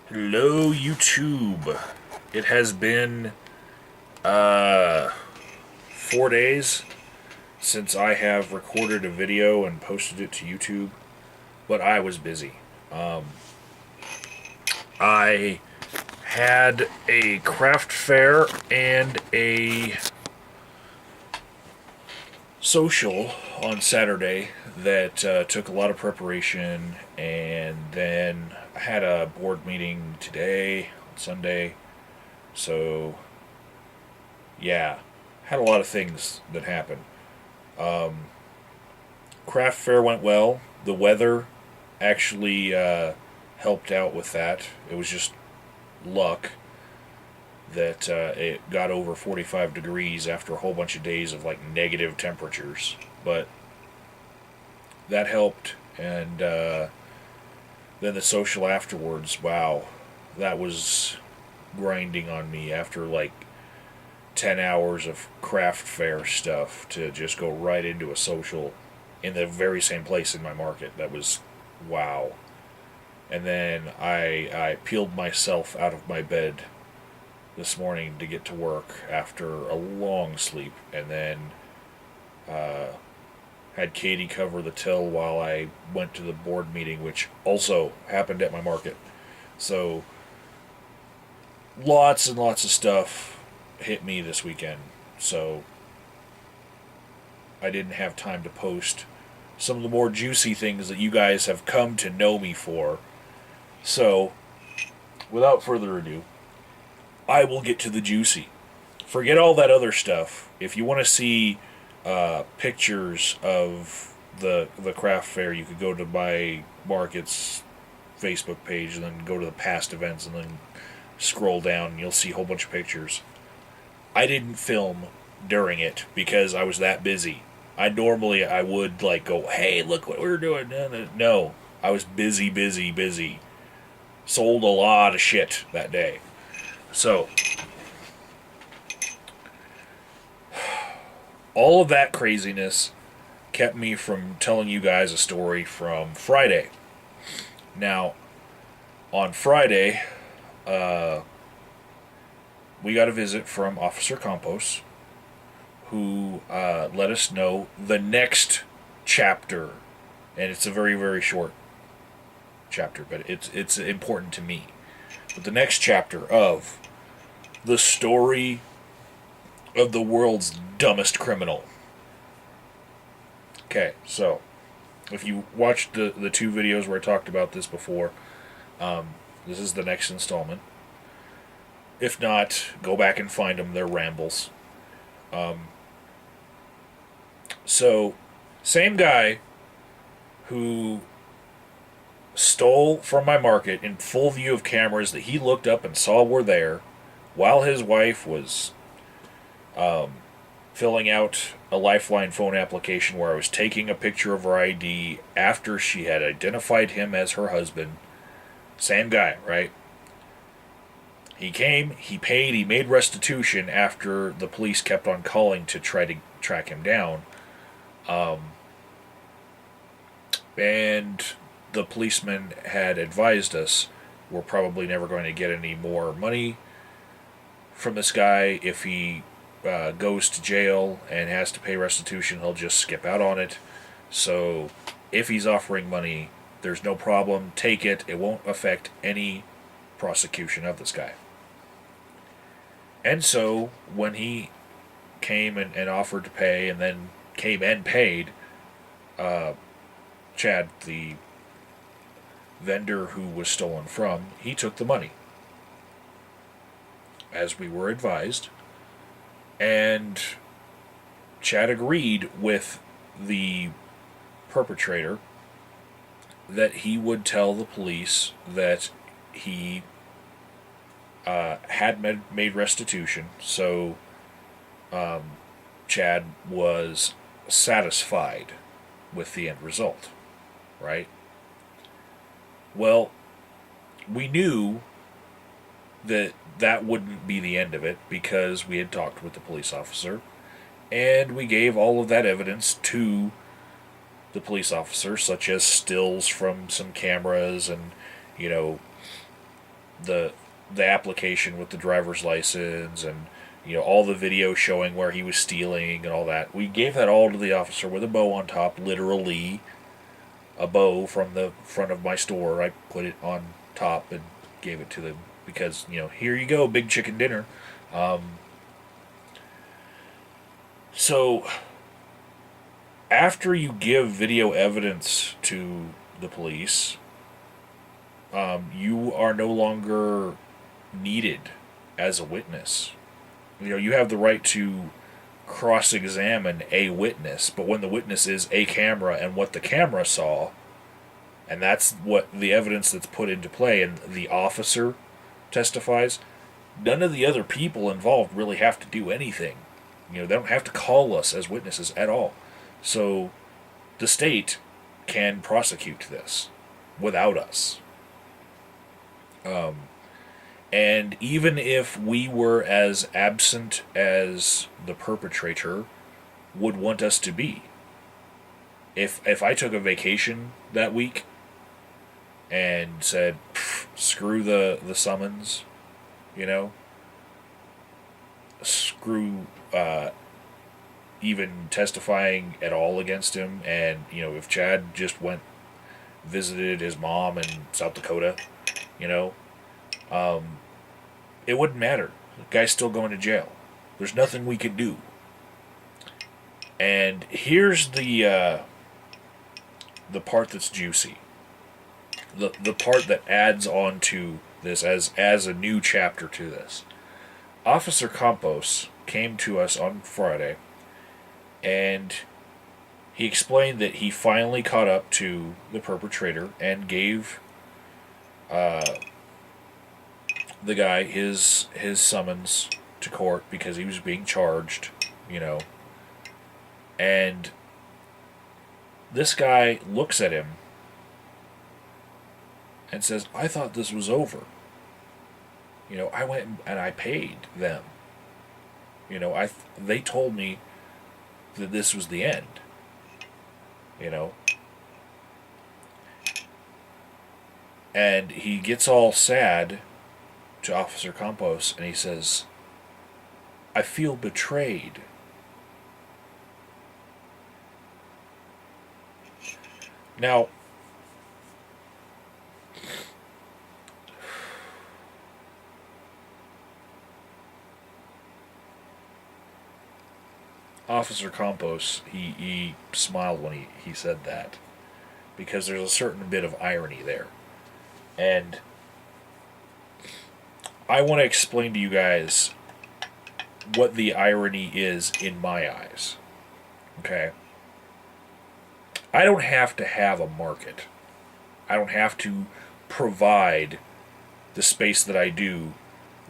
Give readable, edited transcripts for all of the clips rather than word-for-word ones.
Hello, YouTube. It has been 4 days since I have recorded a video and posted it to YouTube, but I was busy. I had a craft fair and a social on Saturday that took a lot of preparation, and then I had a board meeting today, on Sunday. So yeah, had a lot of things that happened. Craft fair went well. The weather actually helped out with that. It was just luck that it got over 45 degrees after a whole bunch of days of like negative temperatures. But that helped, and then the social afterwards, wow, that was grinding on me after like 10 hours of craft fair stuff to just go right into a social in the very same place in my market. That was wow. And then I peeled myself out of my bed this morning to get to work after a long sleep, and then had Katie cover the till while I went to the board meeting, which also happened at my market. So lots and lots of stuff hit me this weekend. So I didn't have time to post some of the more juicy things that you guys have come to know me for. So, without further ado, I will get to the juicy. Forget all that other stuff. If you want to see pictures of the craft fair, you could go to my market's Facebook page and then go to the past events and then scroll down and you'll see a whole bunch of pictures. I didn't film during it because I was that busy. I would like go, hey, look what we're doing. No, I was busy, busy, busy. Sold a lot of shit that day. So, all of that craziness kept me from telling you guys a story from Friday. Now, on Friday, we got a visit from Officer Campos, who let us know the next chapter, and it's a very, very short chapter, but it's important to me. But the next chapter of the story of the world's dumbest criminal. Okay, so if you watched the two videos where I talked about this before, this is the next installment. If not, go back and find them. They're rambles. So, same guy who stole from my market in full view of cameras that he looked up and saw were there while his wife was filling out a Lifeline phone application where I was taking a picture of her ID after she had identified him as her husband. Same guy, right? He came, he paid, he made restitution after the police kept on calling to try to track him down. And the policeman had advised us we're probably never going to get any more money from this guy. If he goes to jail and has to pay restitution, he'll just skip out on it. So if he's offering money, there's no problem. Take it. It won't affect any prosecution of this guy. And so when he came and offered to pay and then came and paid, Chad, the vendor who was stolen from, he took the money, as we were advised. And Chad agreed with the perpetrator that he would tell the police that he had made restitution. So Chad was satisfied with the end result, right? Well, we knew that that wouldn't be the end of it because we had talked with the police officer and we gave all of that evidence to the police officer, such as stills from some cameras and, you know, the the application with the driver's license and all the video showing where he was stealing and all that. We gave that all to the officer with a bow on top, literally a bow from the front of my store. I put it on top and gave it to them because here you go, big chicken dinner. So after you give video evidence to the police, you are no longer needed as a witness. You have the right to cross-examine a witness, but when the witness is a camera and what the camera saw, and that's what the evidence that's put into play, and the officer testifies, none of the other people involved really have to do anything. They don't have to call us as witnesses at all. So the state can prosecute this without us. And even if we were as absent as the perpetrator would want us to be, if I took a vacation that week and said, screw the summons, screw even testifying at all against him, and if Chad just visited his mom in South Dakota, it wouldn't matter. The guy's still going to jail. There's nothing we could do. And here's the part that's juicy. The part that adds on to this as a new chapter to this. Officer Campos came to us on Friday, and he explained that he finally caught up to the perpetrator and gave the guy his summons to court because he was being charged, and this guy looks at him and says, I thought this was over. I went and I paid them. They told me that this was the end. And he gets all sad to Officer Campos and he says, I feel betrayed. Now, Officer Campos, he smiled when he said that, because there's a certain bit of irony there. And I want to explain to you guys what the irony is in my eyes. Okay? I don't have to have a market. I don't have to provide the space that I do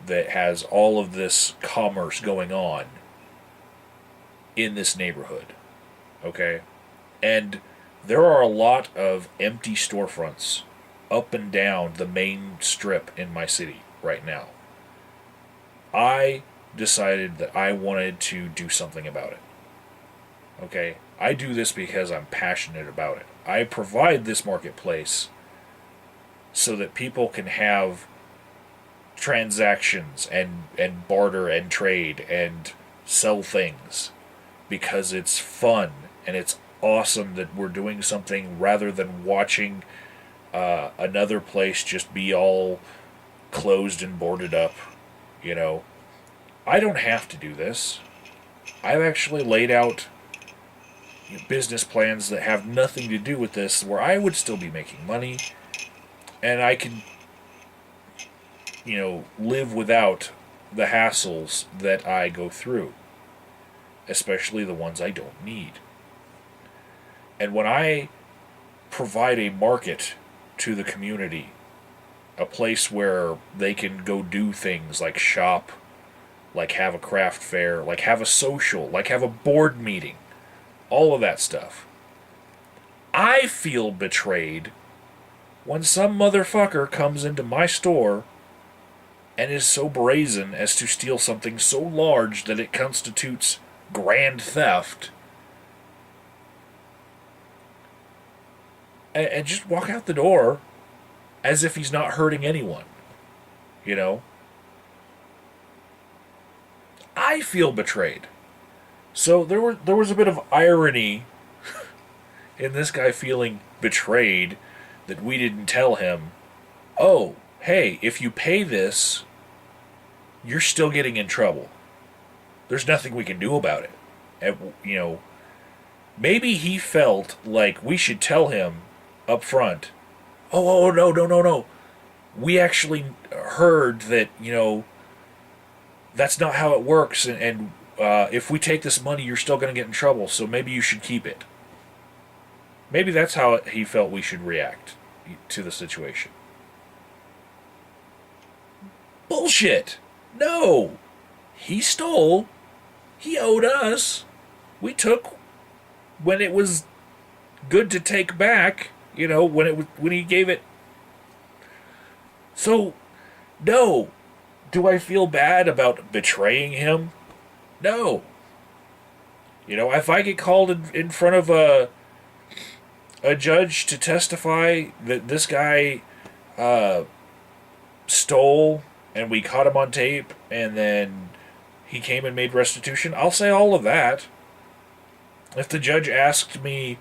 that has all of this commerce going on in this neighborhood. Okay? And there are a lot of empty storefronts up and down the main strip in my city right now. I decided that I wanted to do something about it. Okay? I do this because I'm passionate about it. I provide this marketplace so that people can have transactions and barter and trade and sell things, because it's fun and it's awesome that we're doing something rather than watching another place just be all closed and boarded up. I don't have to do this. I've actually laid out business plans that have nothing to do with this, where I would still be making money and I can live without the hassles that I go through, especially the ones I don't need. And when I provide a market to the community, a place where they can go do things like shop, like have a craft fair, like have a social, like have a board meeting, all of that stuff, I feel betrayed when some motherfucker comes into my store and is so brazen as to steal something so large that it constitutes grand theft, and just walk out the door as if he's not hurting anyone. You know, I feel betrayed. So there was a bit of irony in this guy feeling betrayed that we didn't tell him, oh, hey, if you pay this, you're still getting in trouble. There's nothing we can do about it. And, maybe he felt like we should tell him up front, oh, no, no, no, no. We actually heard that, that's not how it works, and if we take this money, you're still going to get in trouble, so maybe you should keep it. Maybe that's how he felt we should react to the situation. Bullshit! No! He stole. He owed us. We took when it was good to take back, when he gave it. So, no. Do I feel bad about betraying him? No. If I get called in front of a judge to testify that this guy stole and we caught him on tape and then he came and made restitution, I'll say all of that. If the judge asked me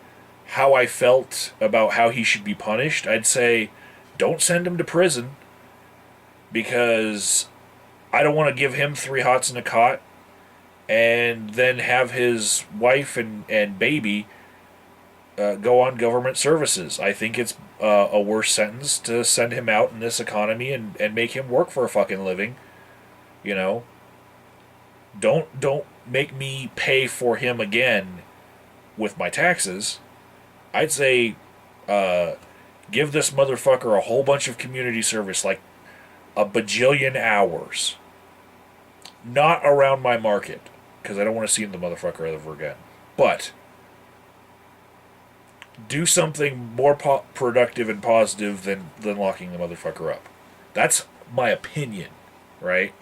how I felt about how he should be punished, I'd say, don't send him to prison because I don't want to give him 3 hots in a cot and then have his wife and baby go on government services. I think it's a worse sentence to send him out in this economy and make him work for a fucking living. Don't make me pay for him again with my taxes. I'd say give this motherfucker a whole bunch of community service, like a bajillion hours. Not around my market, because I don't want to see the motherfucker ever again. But do something more productive and positive than locking the motherfucker up. That's my opinion, right?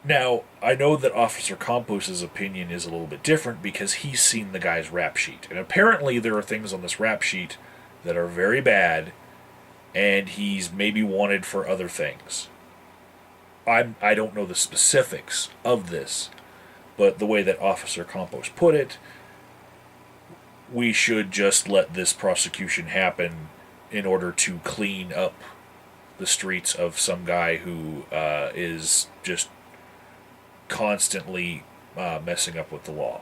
Now, I know that Officer Compos's opinion is a little bit different because he's seen the guy's rap sheet. And apparently there are things on this rap sheet that are very bad, and he's maybe wanted for other things. I don't know the specifics of this, but the way that Officer Compos put it, we should just let this prosecution happen in order to clean up the streets of some guy who is just constantly messing up with the law.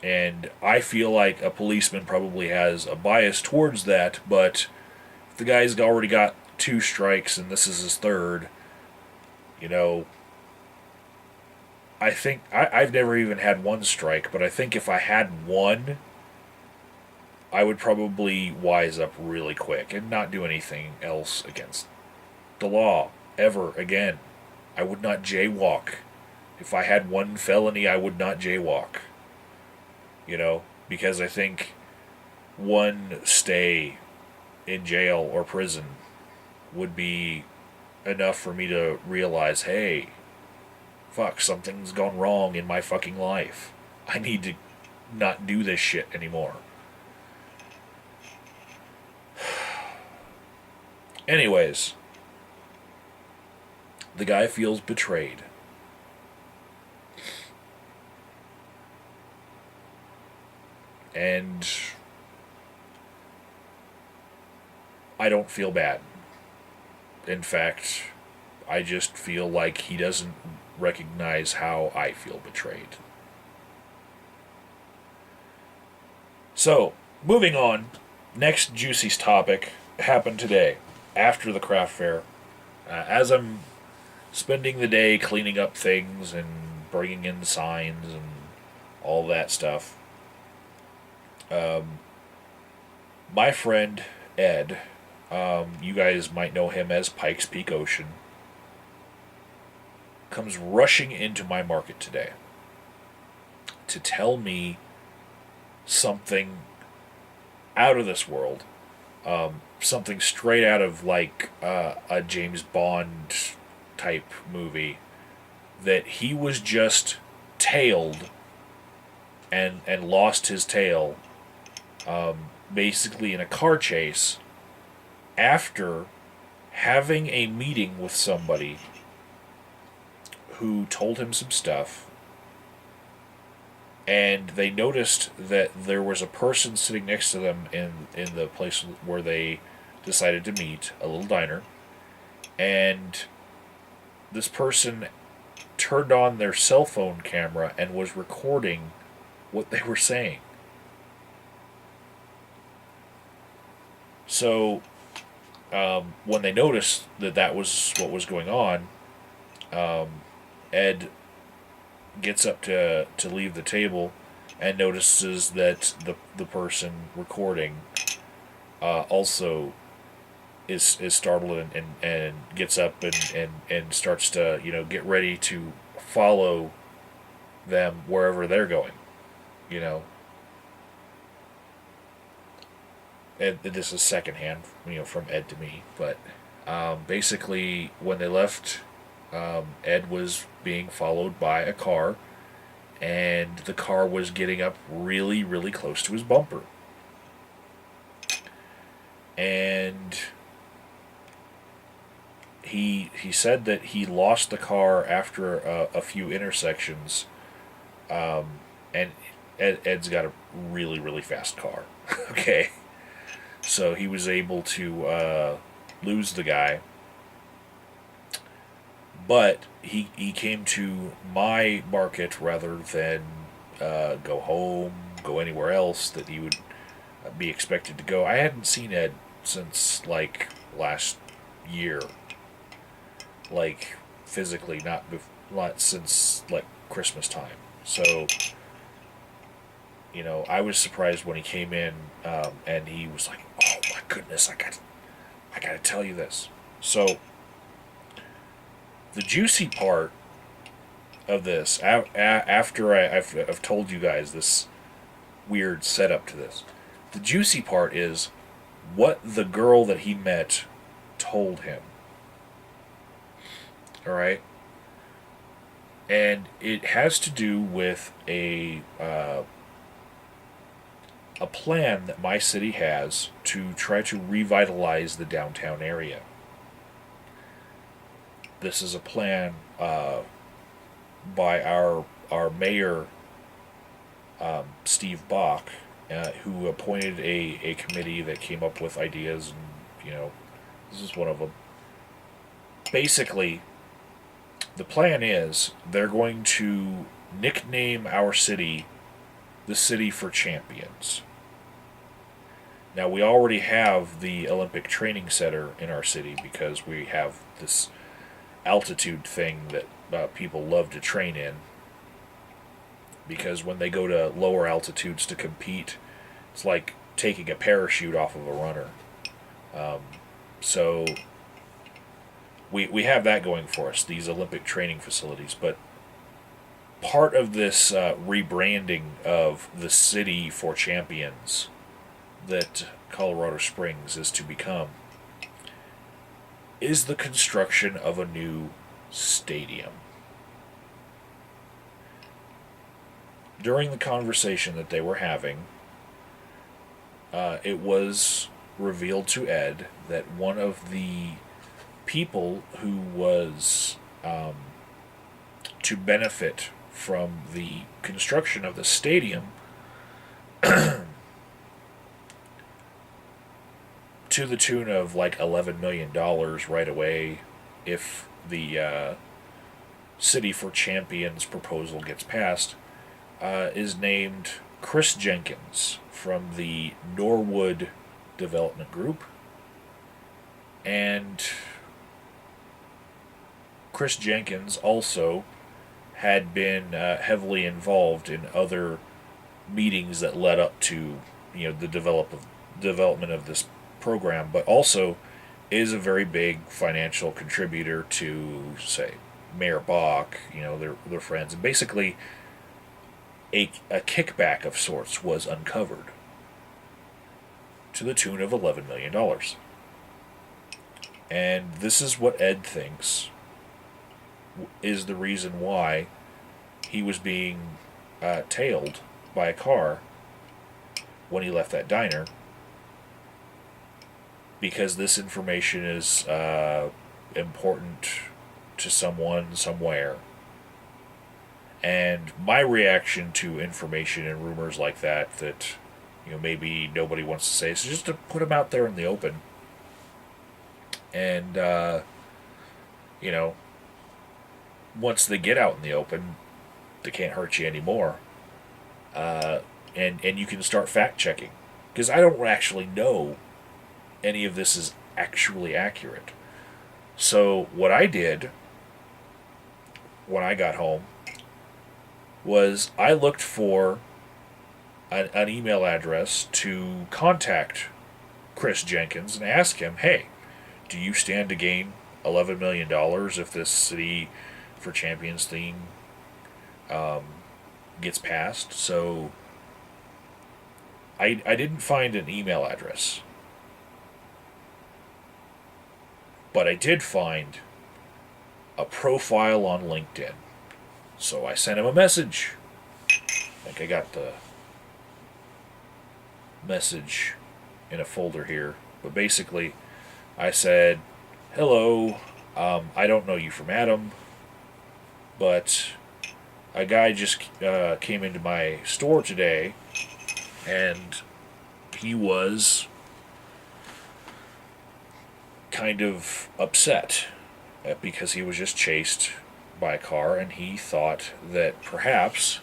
And I feel like a policeman probably has a bias towards that, but if the guy's already got 2 strikes and this is his 3rd, I think I've never even had 1 strike, but I think if I had 1, I would probably wise up really quick and not do anything else against the law ever again. I would not jaywalk. If I had 1 felony, I would not jaywalk. Because I think 1 stay in jail or prison would be enough for me to realize, hey, fuck, something's gone wrong in my fucking life. I need to not do this shit anymore. Anyways, the guy feels betrayed. And I don't feel bad. In fact, I just feel like he doesn't recognize how I feel betrayed. So, moving on, next juicy topic happened today, after the craft fair. As I'm spending the day cleaning up things and bringing in signs and all that stuff, my friend Ed, you guys might know him as Pikes Peak Ocean, comes rushing into my market today to tell me something out of this world, something straight out of like a James Bond type movie, that he was just tailed and lost his tail, basically in a car chase after having a meeting with somebody who told him some stuff, and they noticed that there was a person sitting next to them in the place where they decided to meet, a little diner, and this person turned on their cell phone camera and was recording what they were saying. So, when they noticed that that was what was going on, Ed gets up to leave the table and notices that the person recording also is startled and gets up and starts to get ready to follow them wherever they're going, you know. And this is secondhand, from Ed to me, but basically when they left, Ed was being followed by a car, and the car was getting up really, really close to his bumper. And he said that he lost the car after a few intersections, and Ed's got a really, really fast car. Okay, so he was able to lose the guy. But he came to my market rather than go home, go anywhere else that he would be expected to go. I hadn't seen Ed since like last year, like physically, not since like Christmas time. So I was surprised when he came in, and he was like, "Oh my goodness, I got to tell you this." So the juicy part of this, after I've told you guys this weird setup to this, the juicy part is what the girl that he met told him. Alright? And it has to do with a plan that my city has to try to revitalize the downtown area. This is a plan by our mayor, Steve Bach, who appointed a committee that came up with ideas, and this is one of them. Basically, the plan is they're going to nickname our city the City for Champions. Now, we already have the Olympic Training Center in our city because we have this altitude thing that people love to train in, because when they go to lower altitudes to compete, it's like taking a parachute off of a runner. So we have that going for us, these Olympic training facilities. But part of this rebranding of the City for Champions that Colorado Springs is to become is the construction of a new stadium. During the conversation that they were having, it was revealed to Ed that one of the people who was to benefit from the construction of the stadium to the tune of like $11 million right away if the City for Champions proposal gets passed, is named Chris Jenkins from the Norwood Development Group. And Chris Jenkins also had been heavily involved in other meetings that led up to the development of this program, but also is a very big financial contributor to, say, Mayor Bach. They're friends, and basically a kickback of sorts was uncovered to the tune of $11 million. And this is what Ed thinks is the reason why he was being tailed by a car when he left that diner. because this information is important to someone somewhere. And my reaction to information and rumors like that maybe nobody wants to say, is just to put them out there in the open. And you know, once they get out in the open, they can't hurt you anymore. And you can start fact checking, because I don't actually know any of this is actually accurate. So what I did when I got home was I looked for an email address to contact Chris Jenkins and ask him, hey, do you stand to gain $11 million if this City for Champions thing gets passed? So I didn't find an email address, but I did find a profile on LinkedIn. So I sent him a message. I think I got the message in a folder here. But basically, I said, hello, I don't know you from Adam, but a guy just came into my store today, and he was kind of upset because he was just chased by a car, and he thought that perhaps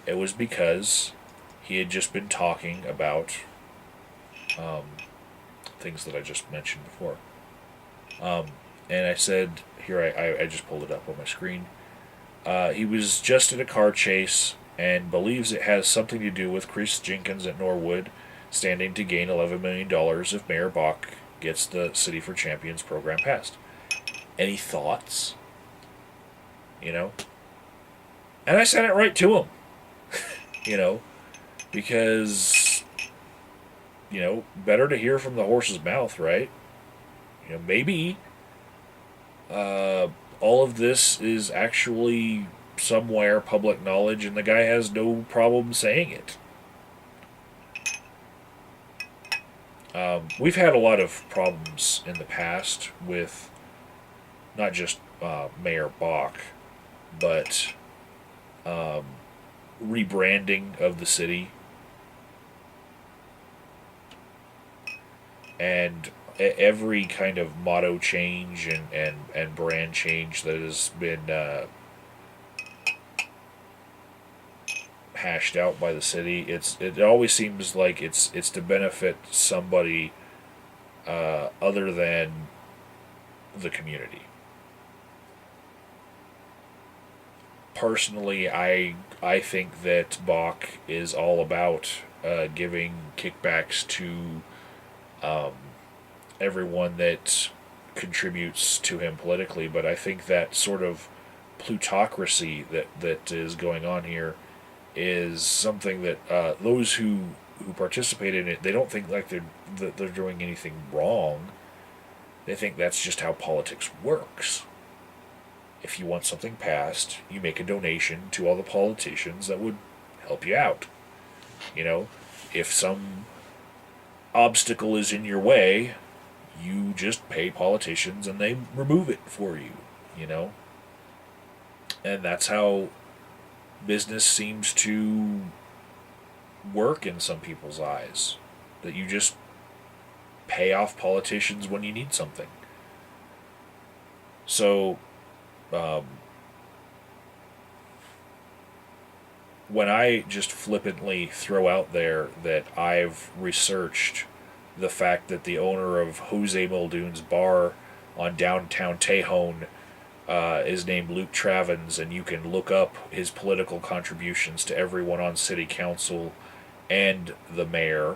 it was because he had just been talking about things that I just mentioned before. And I said, here, I just pulled it up on my screen. He was just in a car chase and believes it has something to do with Chris Jenkins at Norwood standing to gain $11 million if Mayor Bach gets the City for Champions program passed. Any thoughts? And I sent it right to him. Because, better to hear from the horse's mouth, right? Maybe all of this is actually somewhere public knowledge and the guy has no problem saying it. We've had a lot of problems in the past with not just Mayor Bach, but rebranding of the city and every kind of motto change and brand change that has been hashed out by the city. It always seems like it's to benefit somebody other than the community. Personally, I think that Bach is all about giving kickbacks to everyone that contributes to him politically, but I think that sort of plutocracy that is going on here is something that those who participate in it, they don't think like they're doing anything wrong. They think that's just how politics works. If you want something passed, you make a donation to all the politicians that would help you out. If some obstacle is in your way, you just pay politicians and they remove it for you, And that's how business seems to work in some people's eyes. That you just pay off politicians when you need something. So, when I just flippantly throw out there that I've researched the fact that the owner of Jose Muldoon's bar on downtown Tejon is named Luke Travens, and you can look up his political contributions to everyone on city council and the mayor,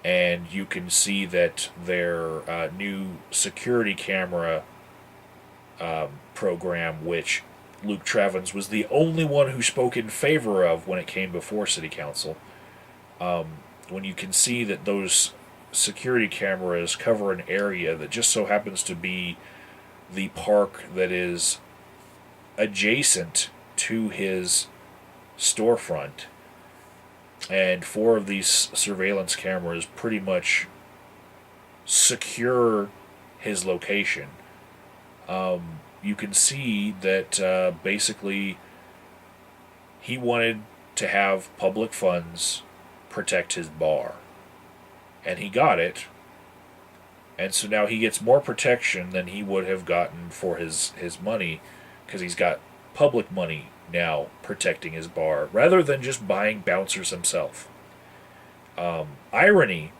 and you can see that their new security camera program, which Luke Travens was the only one who spoke in favor of when it came before city council, when you can see that those security cameras cover an area that just so happens to be the park that is adjacent to his storefront, and 4 of these surveillance cameras pretty much secure his location. You can see that basically he wanted to have public funds protect his bar. And he got it. And so now he gets more protection than he would have gotten for his money, because he's got public money now protecting his bar rather than just buying bouncers himself. Irony,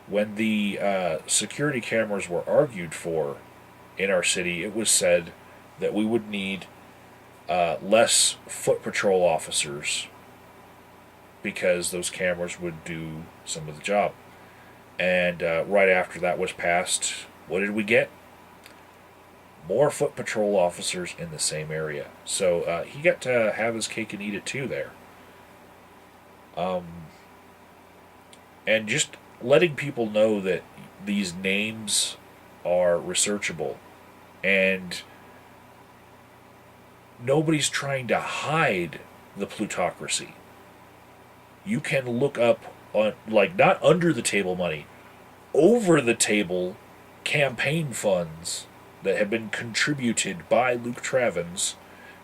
when the security cameras were argued for in our city, it was said that we would need less foot patrol officers because those cameras would do some of the job. And right after that was passed, what did we get? More foot patrol officers in the same area. So he got to have his cake and eat it too there. And just letting people know that these names are researchable, and nobody's trying to hide the plutocracy. You can look up on, like, not under the table money, over the table campaign funds that have been contributed by Luke Travins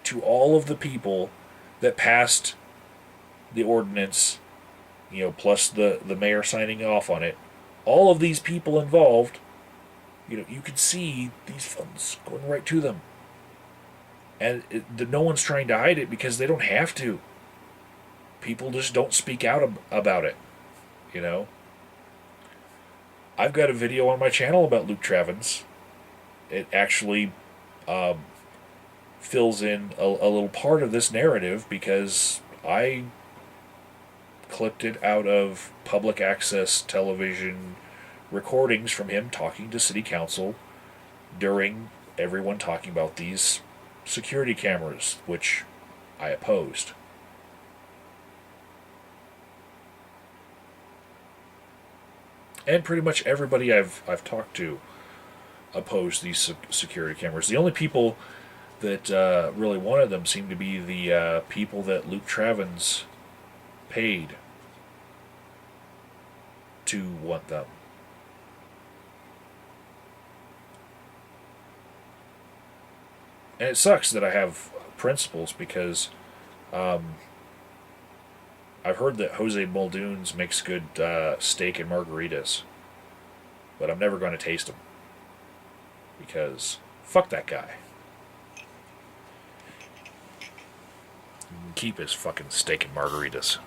to all of the people that passed the ordinance, plus the mayor signing off on it. All of these people involved, you can see these funds going right to them. And no one's trying to hide it because they don't have to. People just don't speak out about it, I've got a video on my channel about Luke Travins. It actually fills in a little part of this narrative because I clipped it out of public access television recordings from him talking to city council during everyone talking about these security cameras, which I opposed. And pretty much everybody I've talked to opposed these security cameras. The only people that really wanted them seem to be the people that Luke Travins paid to want them. And it sucks that I have principles because I've heard that Jose Muldoon's makes good steak and margaritas, but I'm never going to taste them because fuck that guy. Keep his fucking steak and margaritas.